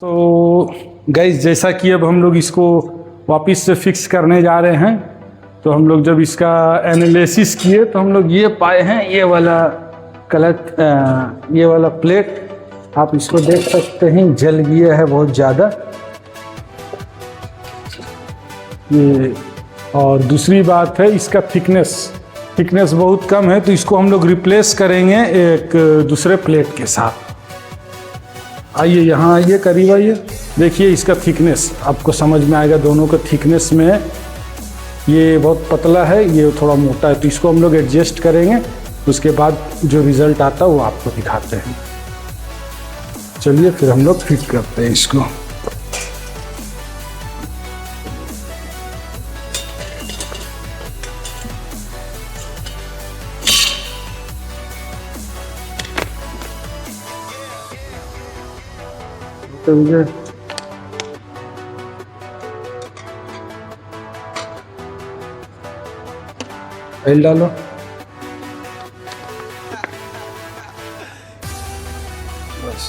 तो गाइस, जैसा कि अब हम लोग इसको वापस से फिक्स करने जा रहे हैं, तो हम लोग जब इसका एनालिसिस किए तो हम लोग ये पाए हैं, ये वाला कलर, ये वाला प्लेट आप इसको देख सकते हैं जल गया है बहुत ज़्यादा ये। और दूसरी बात है इसका थिकनेस बहुत कम है, तो इसको हम लोग रिप्लेस करेंगे एक दूसरे प्लेट के साथ। आइए यहाँ आइए, करीब आइए, देखिए इसका थिकनेस आपको समझ में आएगा। दोनों का थिकनेस में ये बहुत पतला है, ये थोड़ा मोटा है, तो इसको हम लोग एडजस्ट करेंगे। उसके बाद जो रिज़ल्ट आता है वो आपको दिखाते हैं। चलिए फिर हम लोग फिट करते हैं इसको। ऑयल डालो, बस।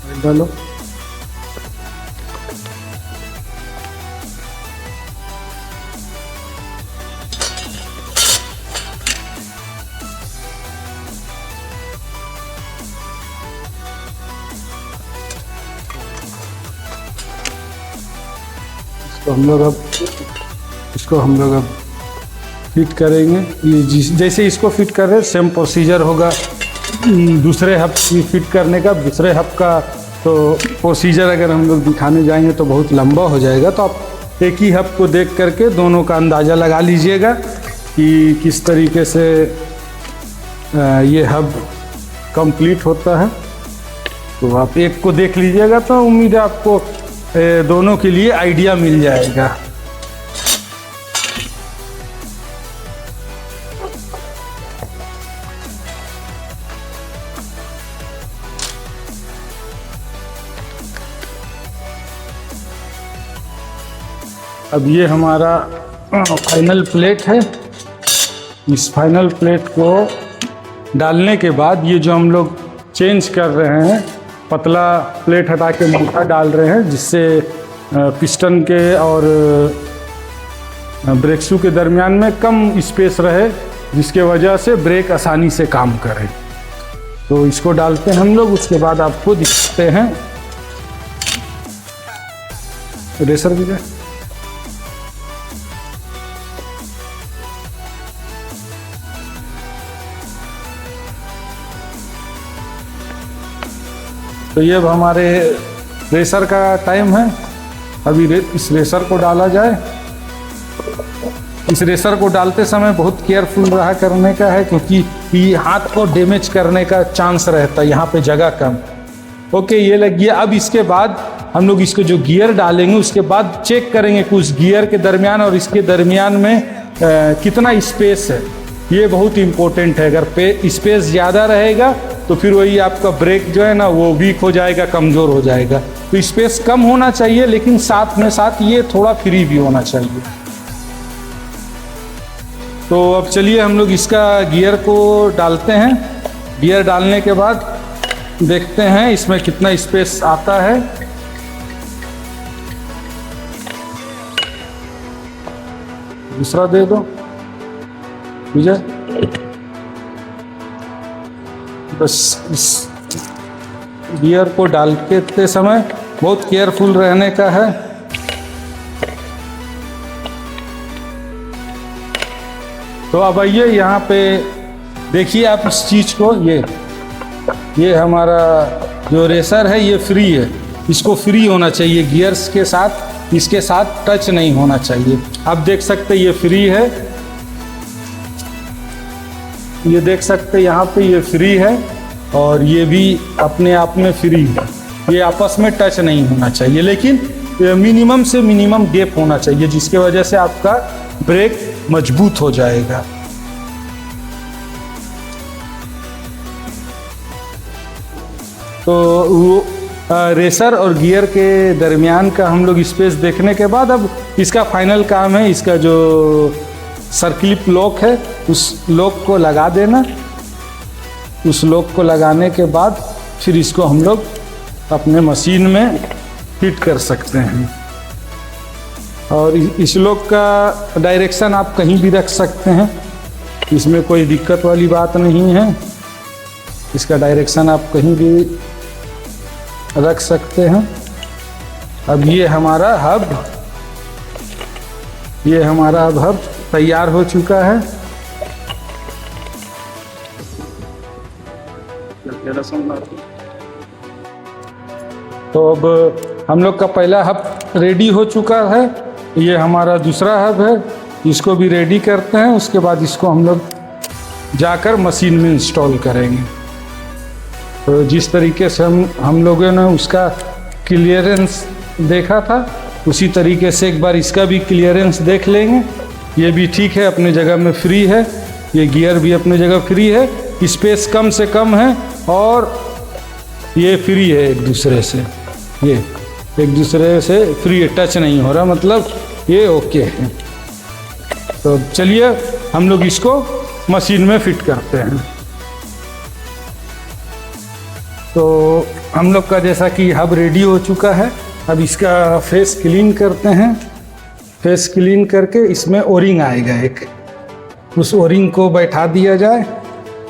ऑयल डालो, इसको हम लोग अब फिट करेंगे। ये जैसे इसको फिट कर रहे हैं सेम प्रोसीजर होगा दूसरे हब की फिट करने का। दूसरे हब का तो प्रोसीजर अगर हम लोग दिखाने जाएंगे तो बहुत लंबा हो जाएगा, तो आप एक ही हब को देख करके दोनों का अंदाज़ा लगा लीजिएगा कि किस तरीके से ये हब कंप्लीट होता है। तो आप एक को देख लीजिएगा तो उम्मीद है आपको दोनों के लिए आइडिया मिल जाएगा। अब ये हमारा फाइनल प्लेट है। इस फाइनल प्लेट को डालने के बाद ये जो हम लोग चेंज कर रहे हैं, पतला प्लेट हटा के मोटा डाल रहे हैं, जिससे पिस्टन के और ब्रेक शू के दरमियान में कम स्पेस रहे, जिसके वजह से ब्रेक आसानी से काम करे। तो इसको डालते हैं हम लोग, उसके बाद आपको दिखाते हैं। रेसर भी है, तो ये अब हमारे रेसर का टाइम है। अभी इस रेसर को डाला जाए। इस रेसर को डालते समय बहुत केयरफुल रहा करने का है, क्योंकि ये हाथ को डैमेज करने का चांस रहता है, यहाँ पे जगह कम। ओके, ये लग गया। अब इसके बाद हम लोग इसको जो गियर डालेंगे उसके बाद चेक करेंगे कि उस गियर के दरमियान और इसके दरमियान में कितना स्पेस है। ये बहुत इम्पोर्टेंट है। अगर स्पेस ज़्यादा रहेगा तो फिर वही आपका ब्रेक जो है ना वो वीक हो जाएगा, कमज़ोर हो जाएगा। तो स्पेस कम होना चाहिए, लेकिन साथ में साथ ये थोड़ा फ्री भी होना चाहिए। तो अब चलिए हम लोग इसका गियर को डालते हैं। गियर डालने के बाद देखते हैं इसमें कितना स्पेस आता है। दूसरा दे दो विजय। बस इस गियर को डालते समय बहुत केयरफुल रहने का है। तो अब आइए यहाँ पे देखिए आप इस चीज़ को। ये हमारा जो रेसर है ये फ्री है, इसको फ्री होना चाहिए गियर्स के साथ, इसके साथ टच नहीं होना चाहिए। आप देख सकते ये फ्री है, ये देख सकते यहाँ पे ये फ्री है, और ये भी अपने आप में फ्री है। ये आपस में टच नहीं होना चाहिए, लेकिन मिनिमम से मिनिमम गैप होना चाहिए, जिसके वजह से आपका ब्रेक मजबूत हो जाएगा। तो वो रेसर और गियर के दरमियान का हम लोग स्पेस देखने के बाद अब इसका फाइनल काम है, इसका जो सर्किलिप लॉक है उस लॉक को लगा देना। उस लॉक को लगाने के बाद फिर इसको हम लोग अपने मशीन में फिट कर सकते हैं। और इस लॉक का डायरेक्शन आप कहीं भी रख सकते हैं, इसमें कोई दिक्कत वाली बात नहीं है। इसका डायरेक्शन आप कहीं भी रख सकते हैं। अब ये हमारा हब तैयार हो चुका है। तो अब हम लोग का पहला हब रेडी हो चुका है, ये हमारा दूसरा हब है, इसको भी रेडी करते हैं। उसके बाद इसको हम लोग जाकर मशीन में इंस्टॉल करेंगे। तो जिस तरीके से हम लोगों ने उसका क्लियरेंस देखा था उसी तरीके से एक बार इसका भी क्लियरेंस देख लेंगे। ये भी ठीक है, अपने जगह में फ्री है, ये गियर भी अपने जगह फ्री है, स्पेस कम से कम है और ये फ्री है एक दूसरे से, ये एक दूसरे से फ्री है, टच नहीं हो रहा, मतलब ये ओके है। तो चलिए हम लोग इसको मशीन में फिट करते हैं। तो हम लोग का जैसा कि हब रेडी हो चुका है, अब इसका फेस क्लीन करते हैं। फेस क्लीन करके इसमें ओरिंग आएगा एक, उस ओरिंग को बैठा दिया जाए।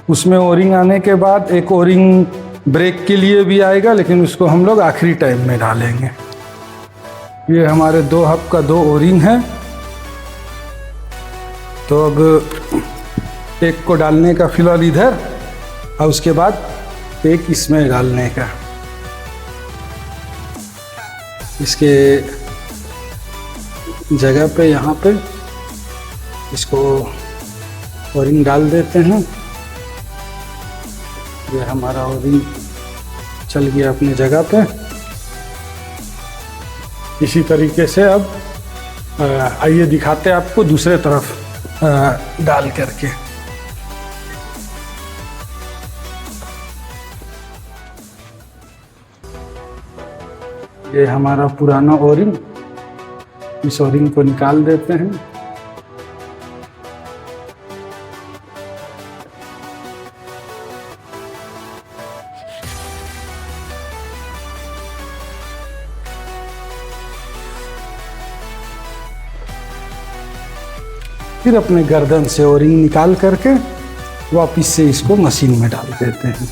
उसमें ओरिंग आने के बाद एक ओरिंग ब्रेक के लिए भी आएगा, लेकिन उसको हम लोग आखिरी टाइम में डालेंगे। ये हमारे दो हब का दो ओरिंग है। तो अब एक को डालने का फिलहाल इधर, और उसके बाद एक इसमें डालने का। इसके जगह पे यहाँ पे इसको ओरिंग डाल देते हैं। ये हमारा ओरिंग चल गया अपनी जगह पे। इसी तरीके से अब आइए दिखाते हैं आपको दूसरे तरफ डाल करके। ये हमारा पुराना ओरिंग, इस ओरिंग को निकाल देते हैं। फिर अपने गर्दन से ओरिंग निकाल करके वापस से इसको मशीन में डाल देते हैं।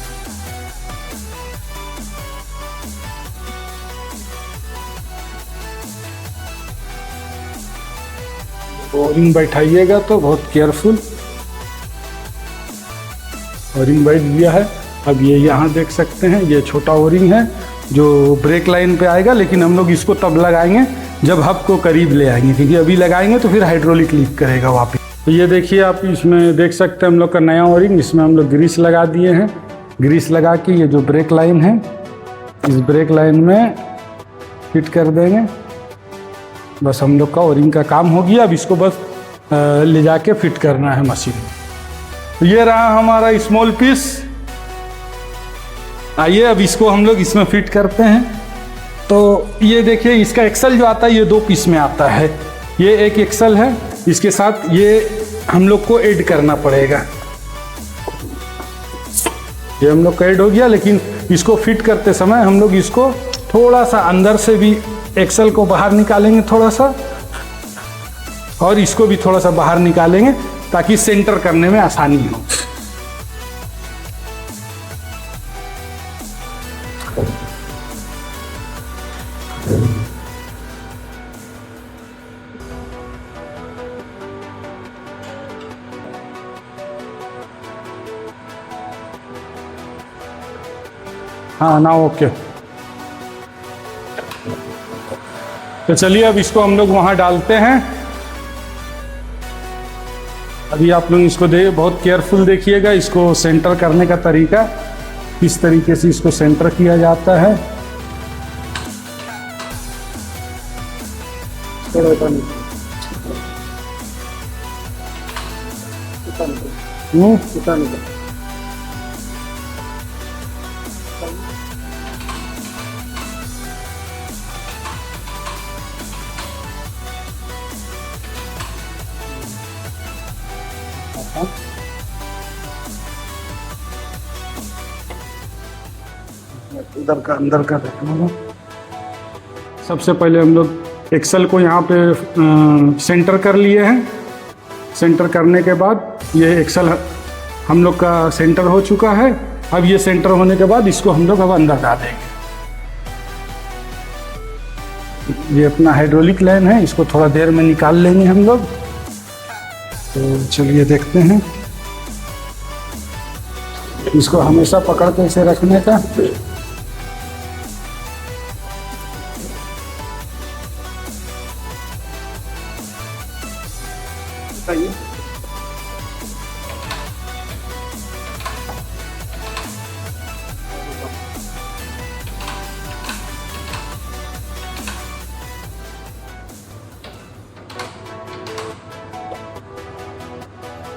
ओरिंग बैठाइएगा तो बहुत केयरफुल। ओरिंग बैठ गया है। अब ये यहाँ देख सकते हैं, ये छोटा ओरिंग है जो ब्रेक लाइन पे आएगा, लेकिन हम लोग इसको तब लगाएंगे जब हब को करीब ले आएंगे, क्योंकि अभी लगाएंगे तो फिर हाइड्रोलिक लीक करेगा वापस। तो ये देखिए आप इसमें देख सकते हैं हम लोग का नया ओरिंग, इसमें हम लोग ग्रीस लगा दिए हैं। ग्रीस लगा के ये जो ब्रेक लाइन है, इस ब्रेक लाइन में फिट कर देंगे। बस हम लोग का ओरिंग का काम हो गया। अब इसको बस ले जाके फिट करना है मशीन में। तो ये रहा हमारा स्मॉल पीस। आइए अब इसको हम लोग इसमें फिट करते हैं। तो ये देखिए इसका एक्सल जो आता है ये दो पीस में आता है। ये एक एक्सल है, इसके साथ ये हम लोग को ऐड करना पड़ेगा। ये हम लोग का ऐड हो गया, लेकिन इसको फिट करते समय हम लोग इसको थोड़ा सा अंदर से भी एक्सल को बाहर निकालेंगे थोड़ा सा, और इसको भी थोड़ा सा बाहर निकालेंगे ताकि सेंटर करने में आसानी हो। हाँ ना, ओके। तो चलिए अब इसको हम लोग वहाँ डालते हैं। अभी आप लोग इसको बहुत केयरफुल देखिएगा, इसको सेंटर करने का तरीका, किस तरीके से इसको सेंटर किया जाता है। अंदर का देखना। सबसे पहले हम लोग एक्सल को यहाँ पे सेंटर कर लिए हैं। सेंटर करने के बाद ये एक्सल हम लोग का सेंटर हो चुका है। अब ये सेंटर होने के बाद इसको हम लोग अब अंदर डालेंगे। ये अपना हाइड्रोलिक लाइन है, इसको थोड़ा देर में निकाल लेंगे हम लोग। तो चलिए देखते हैं। इसको हमेशा पकड़ के इसे रखने का।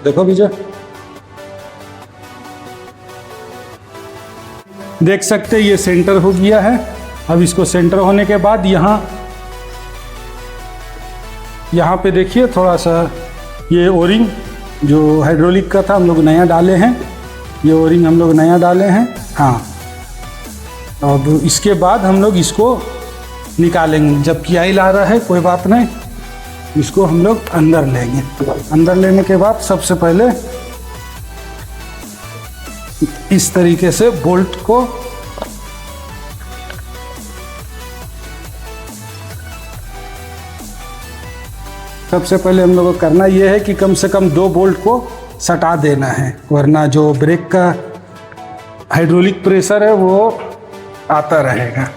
देखो विजय, देख सकते ये सेंटर हो गया है। अब इसको सेंटर होने के बाद यहाँ पे देखिए थोड़ा सा ये ओरिंग जो हाइड्रोलिक का था हम लोग नया डाले हैं। ये ओरिंग हम लोग नया डाले हैं। हाँ, अब इसके बाद हम लोग इसको निकालेंगे। जबकि ऑयल आ रहा है, कोई बात नहीं, इसको हम लोग अंदर लेंगे। अंदर लेने के बाद सबसे पहले इस तरीके से बोल्ट को सबसे पहले हम लोग को करना यह है कि कम से कम 2 बोल्ट को सटा देना है, वरना जो ब्रेक का हाइड्रोलिक प्रेशर है वो आता रहेगा।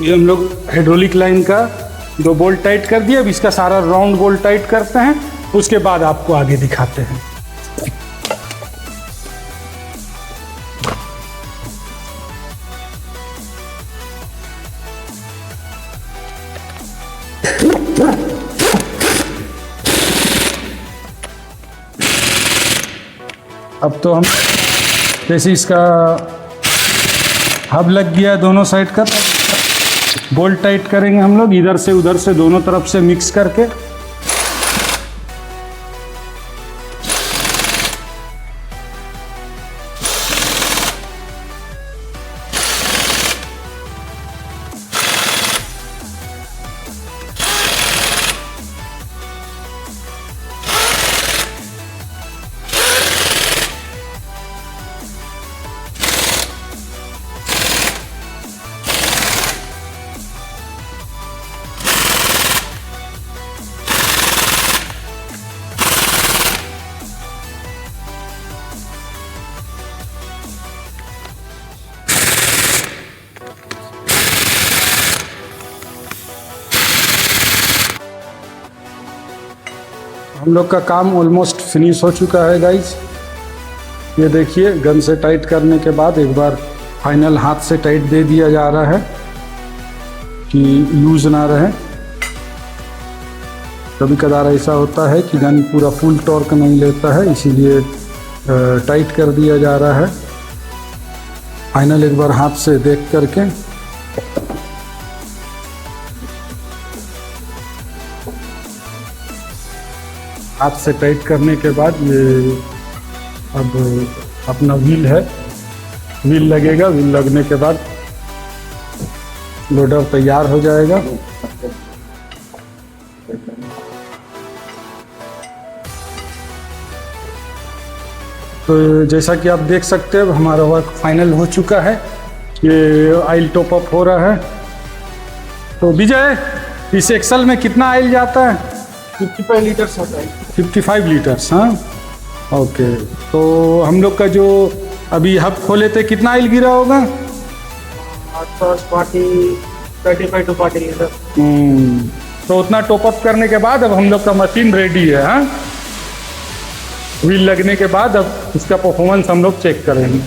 ये हम लोग हाइड्रोलिक लाइन का 2 बोल्ट टाइट कर दिया। अब इसका सारा राउंड बोल्ट टाइट करते हैं, उसके बाद आपको आगे दिखाते हैं। अब तो हम जैसे इसका हब लग गया दोनों साइड का, बोल्ट टाइट करेंगे हम लोग इधर से उधर से दोनों तरफ से मिक्स करके। हम लोग का काम ऑलमोस्ट फिनिश हो चुका है गाइस। ये देखिए गन से टाइट करने के बाद एक बार फाइनल हाथ से टाइट दे दिया जा रहा है कि लूज ना रहे। कभी कदार ऐसा होता है कि गन पूरा फुल टॉर्क नहीं लेता है, इसीलिए टाइट कर दिया जा रहा है। फाइनल एक बार हाथ से देख करके हाथ से टाइट करने के बाद ये अब अपना व्हील है, व्हील लगेगा। व्हील लगने के बाद लोडर तैयार हो जाएगा। तो जैसा कि आप देख सकते हैं हमारा वर्क फाइनल हो चुका है। ये ऑयल टॉप अप हो रहा है। तो विजय, इस एक्सल में कितना ऑयल जाता है? 55 लीटर्स होता है। 55 लीटर्स, हाँ ओके। तो हम लोग का जो अभी हब खोले थे कितना ऑयल गिरा होगा? 35 to 40 लीटर। तो उतना टॉप अप करने के बाद अब हम लोग का मशीन रेडी है। हाँ, व्हील लगने के बाद अब इसका परफॉर्मेंस हम लोग चेक करेंगे।